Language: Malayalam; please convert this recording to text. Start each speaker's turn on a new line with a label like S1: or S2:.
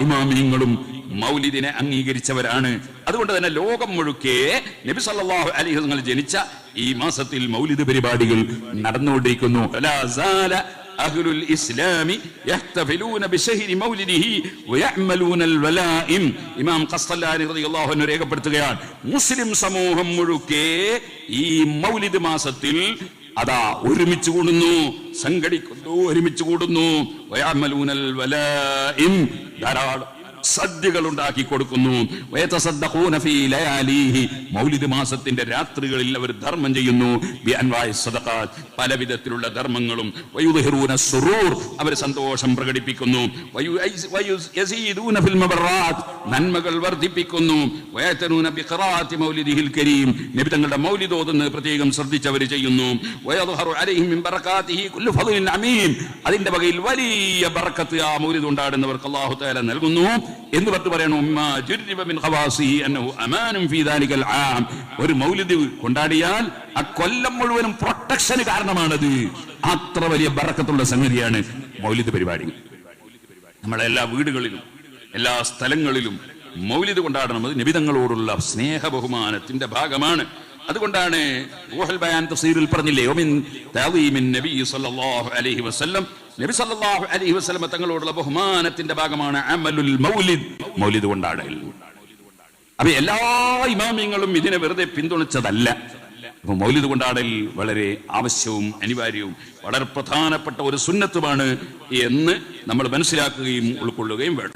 S1: ഇമാമിയങ്ങളും മൗലിദിനെ അംഗീകരിച്ചവരാണ്. അതുകൊണ്ട് തന്നെ ലോകം മുഴുക്കെ നബി സല്ലല്ലാഹു അലൈഹി വസല്ലം ജനിച്ച ഈ മാസത്തിൽ മൗലിദ് പരിപാടികൾ നടന്നുകൊണ്ടിരിക്കുന്നു. അഹ്ലുൽ ഇസ്ലാമി യഹ്തഫിലൂന ബിശഹരി മൗലിദിഹി വയഅമലൂന അൽവലായിം. ഇമാം ഖസ്തലാനി റളിയല്ലാഹു അൻഹു രേഖപ്പെടുത്തുകയാണ്, മുസ്ലിം സമൂഹം മുഴുക്കെ ഈ മൗലിദ് മാസത്തിൽ അതാ ഒരുമിച്ച് കൂടുന്നു, സംഘടിക്കുന്നു, ഒരുമിച്ച് കൂടുന്നു. വയഅമലൂനൽ വലായിം, ധാരാളം സദ്യകൾ ഉണ്ടാക്കി കൊടുക്കുന്നു. വയതസദ്ദഖൂന ഫീ ലയാലിഹി, മൗലിദ് മാസത്തിന്റെ രാത്രികളിൽ അവർ ധർമ്മം ചെയ്യുന്നു. ബി അൻവാഇ സദഖാത്ത്, പല വിധത്തിലുള്ള ധർമ്മങ്ങളും. വയുദ്ഹിറൂന സുറൂർ, അവർ സന്തോഷം പ്രകടിപ്പിക്കുന്നു. വയസീദൂന ഫിൽ മബറാത്ത്, നന്മകൾ വർദ്ധിപ്പിക്കുന്നു. വയതനൂന ബിഖിറാഅത്തി മൗലിദിഹിൽ കരീം, നബി തങ്ങളുടെ മൗലിദ് ഓതുന്നത് പ്രത്യേകം ശ്രദ്ധിച്ചവർ ചെയ്യുന്നു. വയദ്ഹറു അലൈഹിം മിൻ ബറകാതിഹി കുല്ലു ഫളിൻ അമീൻ, അതിന്റെ വകയിൽ വലിയ ബറക്കത്ത് ആ മൗലിദ് ഉണ്ടാടുന്നവർക്ക് അല്ലാഹു തആല നൽകുന്നു എന്ന് പറയുന്നു. ഒരു മൗലിദ് കൊണ്ടാടിയാൽ ആ കൊല്ലം മുഴുവനും പ്രൊട്ടക്ഷന് കാരണമാണത്. അത്ര വലിയ ബറക്കത്തുള്ള സംഗതിയാണ് മൗലിദ് പരിപാടി. നമ്മളെ എല്ലാ വീടുകളിലും എല്ലാ സ്ഥലങ്ങളിലും മൗലിദ് കൊണ്ടാടണം. അത് നബിതങ്ങളോടുള്ള സ്നേഹ ബഹുമാനത്തിന്റെ ഭാഗമാണ്. അതുകൊണ്ടാണ് റൂഹുൽ ബയാൻ തഫ്സീറിൽ പറഞ്ഞില്ലേ, വമിൻ തഅദീമിൻ നബി സല്ലല്ലാഹു അലൈഹി വസല്ലം, നബി സല്ലല്ലാഹു അലൈഹി വസല്ലം തങ്ങളോടുള്ള ബഹുമാനത്തിന്റെ ഭാഗമാണ് അമലുൽ മൗലിദ്, മൗലിദ് കൊണ്ടാടൽ. അപ്പൊ എല്ലാ ഇമാമിയങ്ങളും ഇതിനെ വെറുതെ പിന്തുണച്ചതല്ല. അപ്പൊ മൗലിദ് കൊണ്ടാടൽ വളരെ ആവശ്യവും അനിവാര്യവും വളരെ പ്രധാനപ്പെട്ട ഒരു സുന്നത്തുമാണ് എന്ന് നമ്മൾ മനസ്സിലാക്കുകയും ഉൾക്കൊള്ളുകയും വേണം.